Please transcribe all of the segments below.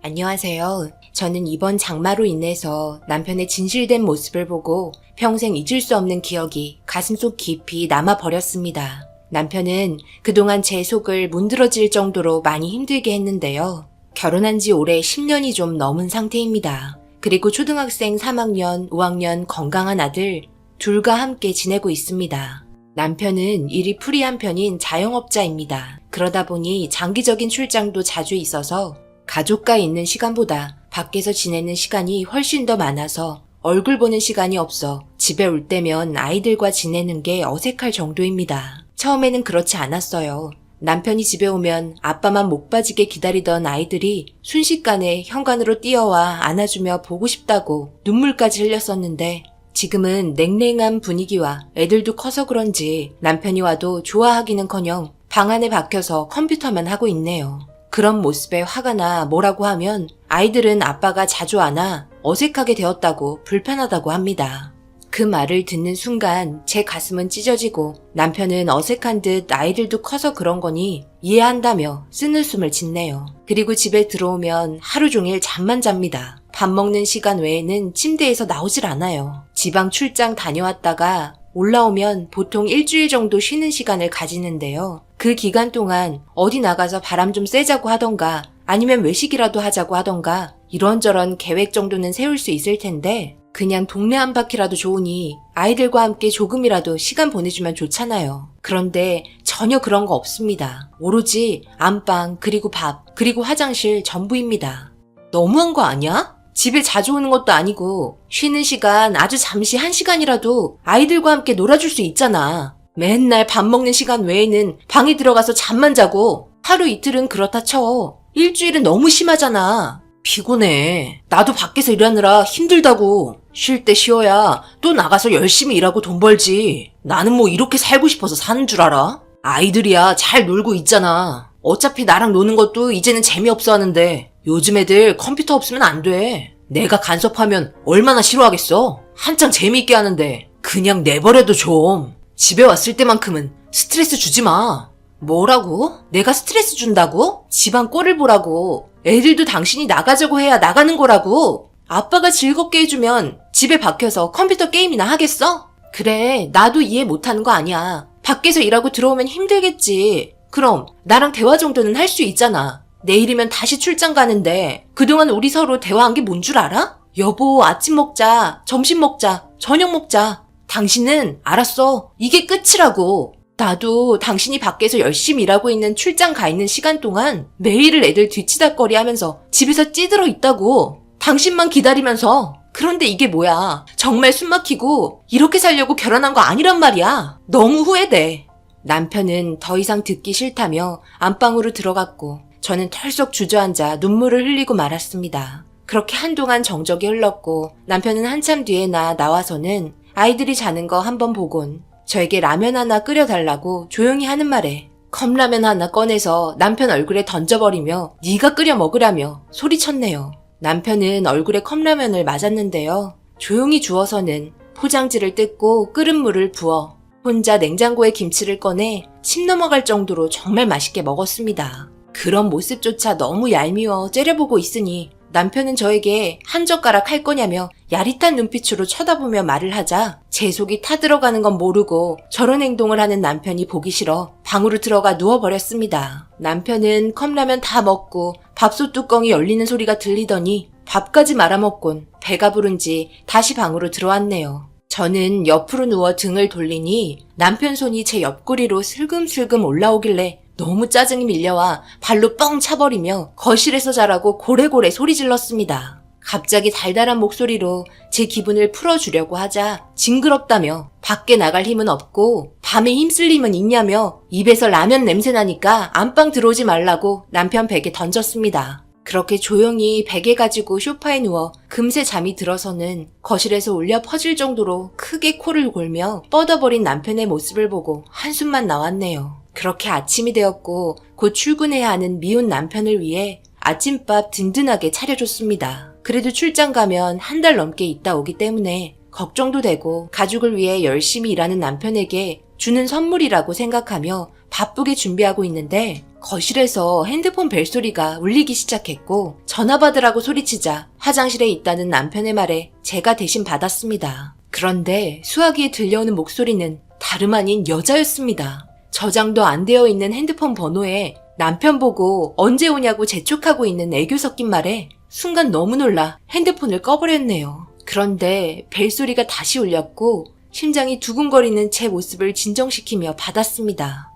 안녕하세요. 저는 이번 장마로 인해서 남편의 진실된 모습을 보고 평생 잊을 수 없는 기억이 가슴속 깊이 남아버렸습니다. 남편은 그동안 제 속을 문드러질 정도로 많이 힘들게 했는데요. 결혼한 지 올해 10년이 좀 넘은 상태입니다. 그리고 초등학생 3학년, 5학년 건강한 아들 둘과 함께 지내고 있습니다. 남편은 일이 풀이한 편인 자영업자입니다. 그러다 보니 장기적인 출장도 자주 있어서 가족과 있는 시간보다 밖에서 지내는 시간이 훨씬 더 많아서 얼굴 보는 시간이 없어 집에 올 때면 아이들과 지내는 게 어색할 정도입니다. 처음에는 그렇지 않았어요. 남편이 집에 오면 아빠만 목 빠지게 기다리던 아이들이 순식간에 현관으로 뛰어와 안아주며 보고 싶다고 눈물까지 흘렸었는데 지금은 냉랭한 분위기와 애들도 커서 그런지 남편이 와도 좋아하기는커녕 방 안에 박혀서 컴퓨터만 하고 있네요. 그런 모습에 화가 나 뭐라고 하면 아이들은 아빠가 자주 안 와 어색하게 되었다고 불편하다고 합니다. 그 말을 듣는 순간 제 가슴은 찢어지고 남편은 어색한 듯 아이들도 커서 그런 거니 이해한다며 쓴웃음을 짓네요. 그리고 집에 들어오면 하루 종일 잠만 잡니다. 밥 먹는 시간 외에는 침대에서 나오질 않아요. 지방 출장 다녀왔다가 올라오면 보통 일주일 정도 쉬는 시간을 가지는데요. 그 기간 동안 어디 나가서 바람 좀 쐬자고 하던가 아니면 외식이라도 하자고 하던가 이런저런 계획 정도는 세울 수 있을 텐데 그냥 동네 한 바퀴라도 좋으니 아이들과 함께 조금이라도 시간 보내주면 좋잖아요. 그런데 전혀 그런 거 없습니다. 오로지 안방 그리고 밥 그리고 화장실 전부입니다. 너무한 거 아니야? 집에 자주 오는 것도 아니고 쉬는 시간 아주 잠시 1시간이라도 아이들과 함께 놀아줄 수 있잖아. 맨날 밥 먹는 시간 외에는 방에 들어가서 잠만 자고 하루 이틀은 그렇다 쳐. 일주일은 너무 심하잖아. 피곤해. 나도 밖에서 일하느라 힘들다고. 쉴 때 쉬어야 또 나가서 열심히 일하고 돈 벌지. 나는 뭐 이렇게 살고 싶어서 사는 줄 알아? 아이들이야 잘 놀고 있잖아. 어차피 나랑 노는 것도 이제는 재미없어 하는데 요즘 애들 컴퓨터 없으면 안 돼. 내가 간섭하면 얼마나 싫어하겠어. 한창 재미있게 하는데 그냥 내버려둬 좀. 집에 왔을 때만큼은 스트레스 주지 마. 뭐라고? 내가 스트레스 준다고? 집안 꼴을 보라고. 애들도 당신이 나가자고 해야 나가는 거라고. 아빠가 즐겁게 해주면 집에 박혀서 컴퓨터 게임이나 하겠어? 그래, 나도 이해 못하는 거 아니야. 밖에서 일하고 들어오면 힘들겠지. 그럼 나랑 대화 정도는 할 수 있잖아. 내일이면 다시 출장 가는데 그동안 우리 서로 대화한 게 뭔 줄 알아? 여보, 아침 먹자, 점심 먹자, 저녁 먹자. 당신은 알았어. 이게 끝이라고. 나도 당신이 밖에서 열심히 일하고 있는 출장 가 있는 시간 동안 매일을 애들 뒤치다꺼리 하면서 집에서 찌들어 있다고. 당신만 기다리면서. 그런데 이게 뭐야. 정말 숨막히고 이렇게 살려고 결혼한 거 아니란 말이야. 너무 후회돼. 남편은 더 이상 듣기 싫다며 안방으로 들어갔고 저는 털썩 주저앉아 눈물을 흘리고 말았습니다. 그렇게 한동안 정적이 흘렀고 남편은 한참 뒤에 나와서는 아이들이 자는 거 한번 보곤 저에게 라면 하나 끓여달라고 조용히 하는 말에 컵라면 하나 꺼내서 남편 얼굴에 던져버리며 네가 끓여 먹으라며 소리쳤네요. 남편은 얼굴에 컵라면을 맞았는데요. 조용히 주워서는 포장지를 뜯고 끓은 물을 부어 혼자 냉장고에 김치를 꺼내 침 넘어갈 정도로 정말 맛있게 먹었습니다. 그런 모습조차 너무 얄미워 째려보고 있으니 남편은 저에게 한 젓가락 할 거냐며 야릿한 눈빛으로 쳐다보며 말을 하자 제 속이 타들어가는 건 모르고 저런 행동을 하는 남편이 보기 싫어 방으로 들어가 누워버렸습니다. 남편은 컵라면 다 먹고 밥솥 뚜껑이 열리는 소리가 들리더니 밥까지 말아먹곤 배가 부른지 다시 방으로 들어왔네요. 저는 옆으로 누워 등을 돌리니 남편 손이 제 옆구리로 슬금슬금 올라오길래 너무 짜증이 밀려와 발로 뻥 차버리며 거실에서 자라고 고래고래 소리 질렀습니다. 갑자기 달달한 목소리로 제 기분을 풀어주려고 하자 징그럽다며 밖에 나갈 힘은 없고 밤에 힘쓸 힘은 있냐며 입에서 라면 냄새 나니까 안방 들어오지 말라고 남편 베개 던졌습니다. 그렇게 조용히 베개 가지고 소파에 누워 금세 잠이 들어서는 거실에서 울려 퍼질 정도로 크게 코를 골며 뻗어버린 남편의 모습을 보고 한숨만 나왔네요. 그렇게 아침이 되었고 곧 출근해야 하는 미운 남편을 위해 아침밥 든든하게 차려줬습니다. 그래도 출장 가면 한 달 넘게 있다 오기 때문에 걱정도 되고 가족을 위해 열심히 일하는 남편에게 주는 선물이라고 생각하며 바쁘게 준비하고 있는데 거실에서 핸드폰 벨소리가 울리기 시작했고 전화 받으라고 소리치자 화장실에 있다는 남편의 말에 제가 대신 받았습니다. 그런데 수화기에 들려오는 목소리는 다름 아닌 여자였습니다. 저장도 안 되어 있는 핸드폰 번호에 남편 보고 언제 오냐고 재촉하고 있는 애교 섞인 말에 순간 너무 놀라 핸드폰을 꺼버렸네요. 그런데 벨소리가 다시 울렸고 심장이 두근거리는 제 모습을 진정시키며 받았습니다.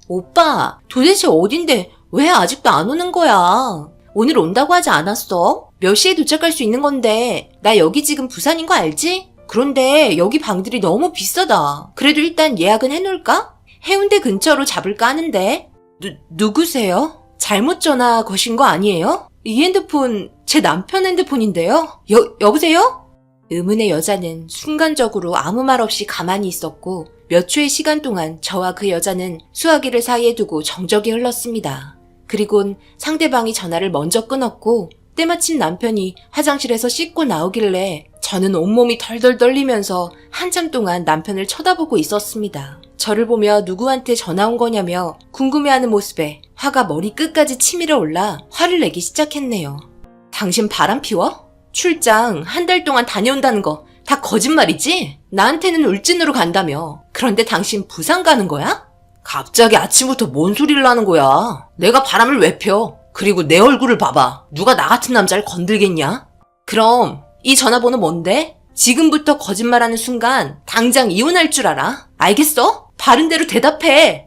오빠, 도대체 어딘데 왜 아직도 안 오는 거야? 오늘 온다고 하지 않았어? 몇 시에 도착할 수 있는 건데 나 여기 지금 부산인 거 알지? 그런데 여기 방들이 너무 비싸다. 그래도 일단 예약은 해놓을까? 해운대 근처로 잡을까 하는데. 누구세요? 잘못 전화 거신 거 아니에요? 이 핸드폰 제 남편 핸드폰인데요? 여보세요? 의문의 여자는 순간적으로 아무 말 없이 가만히 있었고 몇 초의 시간 동안 저와 그 여자는 수화기를 사이에 두고 정적이 흘렀습니다. 그리곤 상대방이 전화를 먼저 끊었고 때마침 남편이 화장실에서 씻고 나오길래 저는 온몸이 덜덜 떨리면서 한참 동안 남편을 쳐다보고 있었습니다. 저를 보며 누구한테 전화 온 거냐며 궁금해하는 모습에 화가 머리 끝까지 치밀어 올라 화를 내기 시작했네요. 당신 바람 피워? 출장 한 달 동안 다녀온다는 거 다 거짓말이지? 나한테는 울진으로 간다며. 그런데 당신 부산 가는 거야? 갑자기 아침부터 뭔 소리를 하는 거야? 내가 바람을 왜 펴? 그리고 내 얼굴을 봐봐. 누가 나 같은 남자를 건들겠냐? 그럼 이 전화번호 뭔데? 지금부터 거짓말하는 순간 당장 이혼할 줄 알아? 알겠어? 바른 대로 대답해.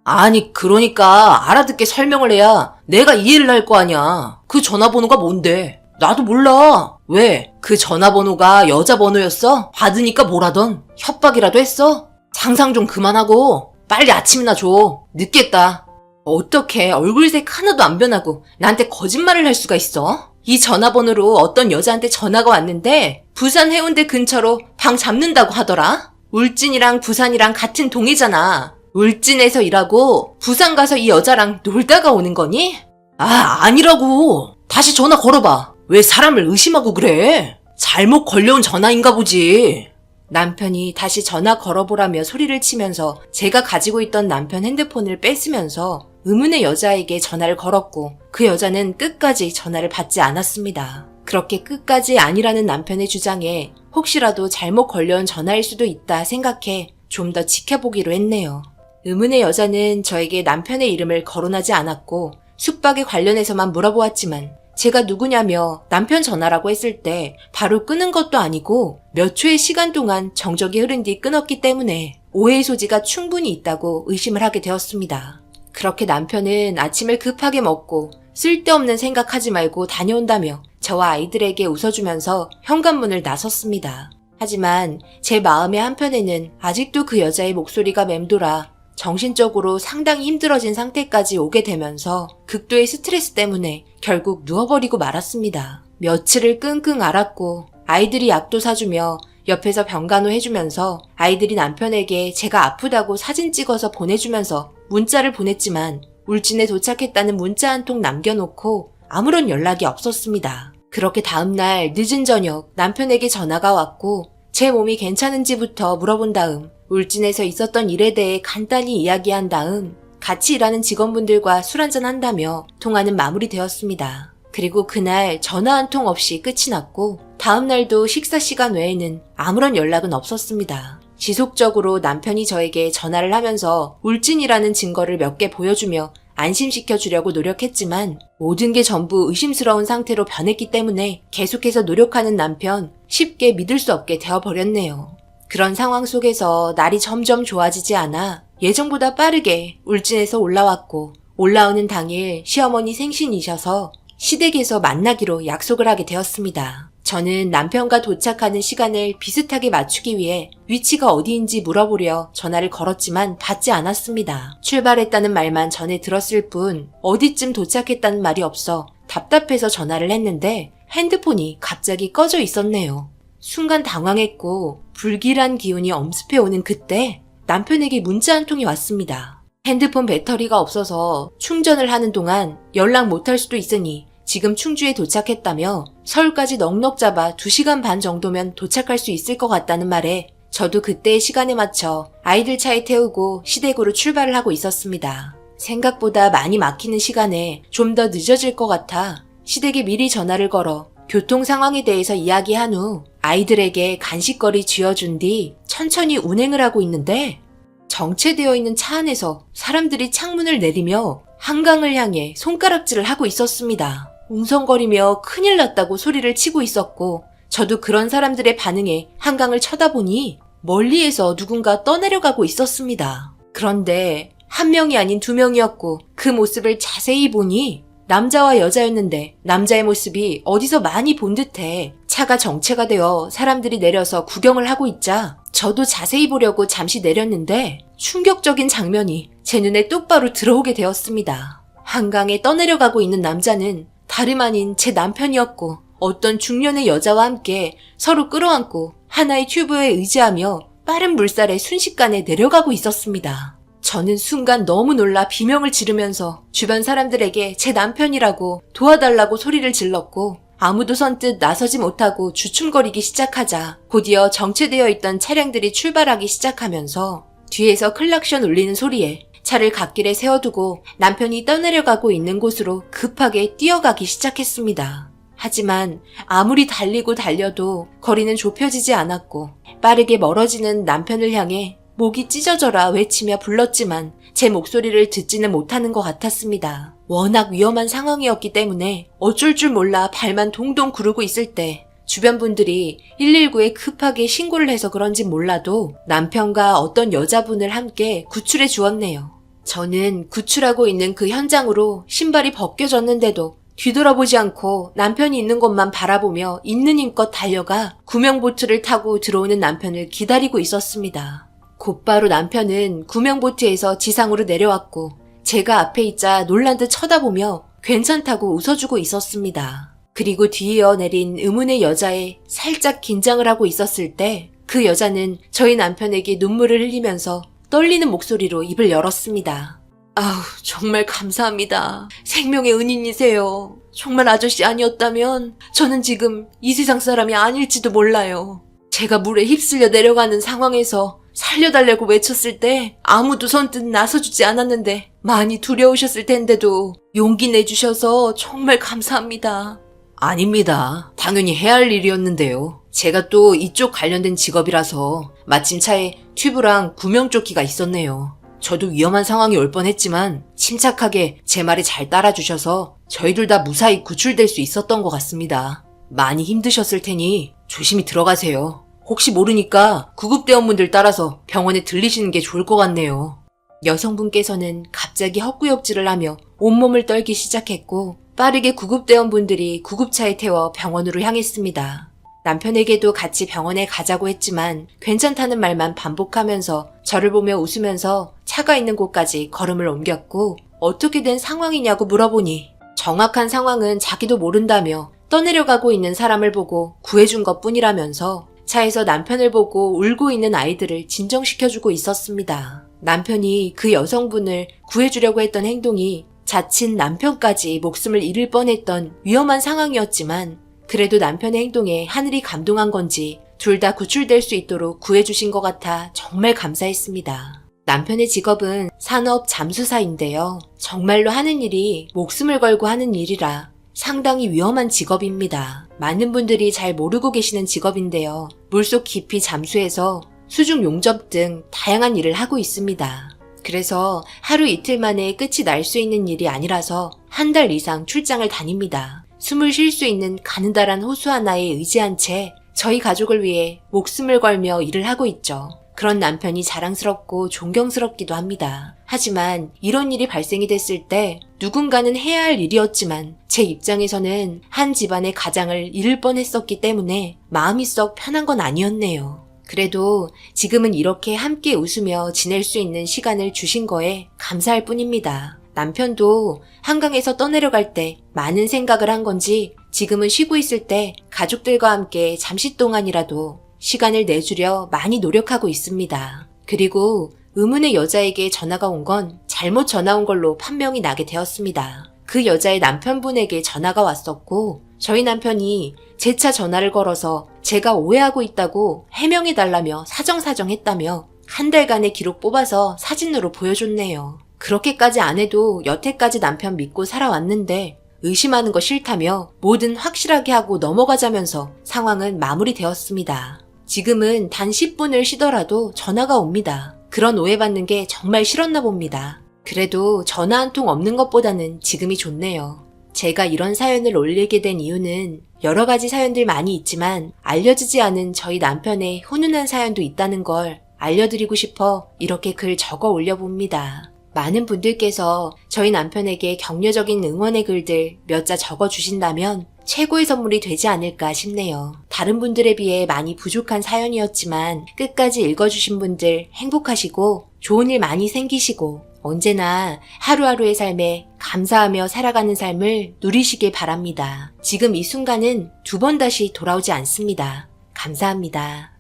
아니 그러니까 알아듣게 설명을 해야 내가 이해를 할 거 아니야. 그 전화번호가 뭔데? 나도 몰라. 왜? 그 전화번호가 여자 번호였어? 받으니까 뭐라던? 협박이라도 했어? 상상 좀 그만하고 빨리 아침이나 줘. 늦겠다. 어떻게 얼굴색 하나도 안 변하고 나한테 거짓말을 할 수가 있어? 이 전화번호로 어떤 여자한테 전화가 왔는데 부산 해운대 근처로 방 잡는다고 하더라? 울진이랑 부산이랑 같은 동이잖아. 울진에서 일하고 부산 가서 이 여자랑 놀다가 오는 거니? 아니라고. 다시 전화 걸어봐. 왜 사람을 의심하고 그래? 잘못 걸려온 전화인가 보지. 남편이 다시 전화 걸어보라며 소리를 치면서 제가 가지고 있던 남편 핸드폰을 뺏으면서 의문의 여자에게 전화를 걸었고 그 여자는 끝까지 전화를 받지 않았습니다. 그렇게 끝까지 아니라는 남편의 주장에 혹시라도 잘못 걸려온 전화일 수도 있다 생각해 좀 더 지켜보기로 했네요. 의문의 여자는 저에게 남편의 이름을 거론하지 않았고 숙박에 관련해서만 물어보았지만 제가 누구냐며 남편 전화라고 했을 때 바로 끊은 것도 아니고 몇 초의 시간 동안 정적이 흐른 뒤 끊었기 때문에 오해의 소지가 충분히 있다고 의심을 하게 되었습니다. 그렇게 남편은 아침을 급하게 먹고 쓸데없는 생각하지 말고 다녀온다며 저와 아이들에게 웃어주면서 현관문을 나섰습니다. 하지만 제 마음의 한편에는 아직도 그 여자의 목소리가 맴돌아 정신적으로 상당히 힘들어진 상태까지 오게 되면서 극도의 스트레스 때문에 결국 누워버리고 말았습니다. 며칠을 끙끙 앓았고 아이들이 약도 사주며 옆에서 병간호 해주면서 아이들이 남편에게 제가 아프다고 사진 찍어서 보내주면서 문자를 보냈지만 울진에 도착했다는 문자 한 통 남겨놓고 아무런 연락이 없었습니다. 그렇게 다음날 늦은 저녁 남편에게 전화가 왔고 제 몸이 괜찮은지부터 물어본 다음 울진에서 있었던 일에 대해 간단히 이야기한 다음 같이 일하는 직원분들과 술 한잔 한다며 통화는 마무리되었습니다. 그리고 그날 전화 한 통 없이 끝이 났고 다음날도 식사 시간 외에는 아무런 연락은 없었습니다. 지속적으로 남편이 저에게 전화를 하면서 울진이라는 증거를 몇 개 보여주며 안심시켜 주려고 노력했지만 모든 게 전부 의심스러운 상태로 변했기 때문에 계속해서 노력하는 남편 쉽게 믿을 수 없게 되어버렸네요. 그런 상황 속에서 날이 점점 좋아지지 않아 예정보다 빠르게 울진에서 올라왔고 올라오는 당일 시어머니 생신이셔서 시댁에서 만나기로 약속을 하게 되었습니다. 저는 남편과 도착하는 시간을 비슷하게 맞추기 위해 위치가 어디인지 물어보려 전화를 걸었지만 받지 않았습니다. 출발했다는 말만 전해 들었을 뿐 어디쯤 도착했다는 말이 없어 답답해서 전화를 했는데 핸드폰이 갑자기 꺼져 있었네요. 순간 당황했고 불길한 기운이 엄습해오는 그때 남편에게 문자 한 통이 왔습니다. 핸드폰 배터리가 없어서 충전을 하는 동안 연락 못할 수도 있으니 지금 충주에 도착했다며 서울까지 넉넉 잡아 2시간 반 정도면 도착할 수 있을 것 같다는 말에 저도 그때의 시간에 맞춰 아이들 차에 태우고 시댁으로 출발을 하고 있었습니다. 생각보다 많이 막히는 시간에 좀 더 늦어질 것 같아 시댁에 미리 전화를 걸어 교통 상황에 대해서 이야기한 후 아이들에게 간식거리 쥐어준 뒤 천천히 운행을 하고 있는데 정체되어 있는 차 안에서 사람들이 창문을 내리며 한강을 향해 손가락질을 하고 있었습니다. 웅성거리며 큰일 났다고 소리를 치고 있었고 저도 그런 사람들의 반응에 한강을 쳐다보니 멀리에서 누군가 떠내려가고 있었습니다. 그런데 한 명이 아닌 두 명이었고 그 모습을 자세히 보니 남자와 여자였는데 남자의 모습이 어디서 많이 본 듯해 차가 정체가 되어 사람들이 내려서 구경을 하고 있자 저도 자세히 보려고 잠시 내렸는데 충격적인 장면이 제 눈에 똑바로 들어오게 되었습니다. 한강에 떠내려가고 있는 남자는 다름 아닌 제 남편이었고 어떤 중년의 여자와 함께 서로 끌어안고 하나의 튜브에 의지하며 빠른 물살에 순식간에 내려가고 있었습니다. 저는 순간 너무 놀라 비명을 지르면서 주변 사람들에게 제 남편이라고 도와달라고 소리를 질렀고 아무도 선뜻 나서지 못하고 주춤거리기 시작하자 곧이어 정체되어 있던 차량들이 출발하기 시작하면서 뒤에서 클락션 울리는 소리에 차를 갓길에 세워두고 남편이 떠내려가고 있는 곳으로 급하게 뛰어가기 시작했습니다. 하지만 아무리 달리고 달려도 거리는 좁혀지지 않았고 빠르게 멀어지는 남편을 향해 목이 찢어져라 외치며 불렀지만 제 목소리를 듣지는 못하는 것 같았습니다. 워낙 위험한 상황이었기 때문에 어쩔 줄 몰라 발만 동동 구르고 있을 때 주변 분들이 119에 급하게 신고를 해서 그런지 몰라도 남편과 어떤 여자분을 함께 구출해 주었네요. 저는 구출하고 있는 그 현장으로 신발이 벗겨졌는데도 뒤돌아보지 않고 남편이 있는 곳만 바라보며 있는 힘껏 달려가 구명보트를 타고 들어오는 남편을 기다리고 있었습니다. 곧바로 남편은 구명보트에서 지상으로 내려왔고 제가 앞에 있자 놀란 듯 쳐다보며 괜찮다고 웃어주고 있었습니다. 그리고 뒤이어 내린 의문의 여자에 살짝 긴장을 하고 있었을 때 그 여자는 저희 남편에게 눈물을 흘리면서 떨리는 목소리로 입을 열었습니다. 아우, 정말 감사합니다. 생명의 은인이세요. 정말 아저씨 아니었다면 저는 지금 이 세상 사람이 아닐지도 몰라요. 제가 물에 휩쓸려 내려가는 상황에서 살려달라고 외쳤을 때 아무도 선뜻 나서주지 않았는데 많이 두려우셨을 텐데도 용기 내주셔서 정말 감사합니다. 아닙니다. 당연히 해야 할 일이었는데요. 제가 또 이쪽 관련된 직업이라서 마침 차에 튜브랑 구명조끼가 있었네요. 저도 위험한 상황이 올 뻔했지만 침착하게 제 말에 잘 따라주셔서 저희 둘 다 무사히 구출될 수 있었던 것 같습니다. 많이 힘드셨을 테니 조심히 들어가세요. 혹시 모르니까 구급대원분들 따라서 병원에 들리시는 게 좋을 것 같네요. 여성분께서는 갑자기 헛구역질을 하며 온몸을 떨기 시작했고 빠르게 구급대원분들이 구급차에 태워 병원으로 향했습니다. 남편에게도 같이 병원에 가자고 했지만 괜찮다는 말만 반복하면서 저를 보며 웃으면서 차가 있는 곳까지 걸음을 옮겼고 어떻게 된 상황이냐고 물어보니 정확한 상황은 자기도 모른다며 떠내려가고 있는 사람을 보고 구해준 것뿐이라면서 차에서 남편을 보고 울고 있는 아이들을 진정시켜주고 있었습니다. 남편이 그 여성분을 구해주려고 했던 행동이 자칫 남편까지 목숨을 잃을 뻔했던 위험한 상황이었지만 그래도 남편의 행동에 하늘이 감동한 건지 둘 다 구출될 수 있도록 구해주신 것 같아 정말 감사했습니다. 남편의 직업은 산업 잠수사인데요. 정말로 하는 일이 목숨을 걸고 하는 일이라 상당히 위험한 직업입니다. 많은 분들이 잘 모르고 계시는 직업인데요. 물속 깊이 잠수해서 수중 용접 등 다양한 일을 하고 있습니다. 그래서 하루 이틀 만에 끝이 날 수 있는 일이 아니라서 한 달 이상 출장을 다닙니다. 숨을 쉴 수 있는 가느다란 호수 하나에 의지한 채 저희 가족을 위해 목숨을 걸며 일을 하고 있죠. 그런 남편이 자랑스럽고 존경스럽기도 합니다. 하지만 이런 일이 발생이 됐을 때 누군가는 해야 할 일이었지만 제 입장에서는 한 집안의 가장을 잃을 뻔했었기 때문에 마음이 썩 편한 건 아니었네요. 그래도 지금은 이렇게 함께 웃으며 지낼 수 있는 시간을 주신 거에 감사할 뿐입니다. 남편도 한강에서 떠내려갈 때 많은 생각을 한 건지 지금은 쉬고 있을 때 가족들과 함께 잠시 동안이라도 시간을 내주려 많이 노력하고 있습니다. 그리고 의문의 여자에게 전화가 온 건 잘못 전화 온 걸로 판명이 나게 되었습니다. 그 여자의 남편분에게 전화가 왔었고 저희 남편이 제 차 전화를 걸어서 제가 오해하고 있다고 해명해달라며 사정사정했다며 한 달간의 기록 뽑아서 사진으로 보여줬네요. 그렇게까지 안 해도 여태까지 남편 믿고 살아왔는데 의심하는 거 싫다며 뭐든 확실하게 하고 넘어가자면서 상황은 마무리되었습니다. 지금은 단 10분을 쉬더라도 전화가 옵니다. 그런 오해받는 게 정말 싫었나 봅니다. 그래도 전화 한 통 없는 것보다는 지금이 좋네요. 제가 이런 사연을 올리게 된 이유는 여러 가지 사연들 많이 있지만 알려지지 않은 저희 남편의 훈훈한 사연도 있다는 걸 알려드리고 싶어 이렇게 글 적어 올려봅니다. 많은 분들께서 저희 남편에게 격려적인 응원의 글들 몇 자 적어주신다면 최고의 선물이 되지 않을까 싶네요. 다른 분들에 비해 많이 부족한 사연이었지만 끝까지 읽어주신 분들 행복하시고 좋은 일 많이 생기시고 언제나 하루하루의 삶에 감사하며 살아가는 삶을 누리시길 바랍니다. 지금 이 순간은 두 번 다시 돌아오지 않습니다. 감사합니다.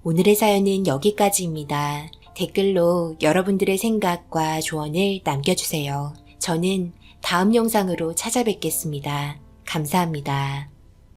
오늘의 사연은 여기까지입니다. 댓글로 여러분들의 생각과 조언을 남겨주세요. 저는 다음 영상으로 찾아뵙겠습니다. 감사합니다.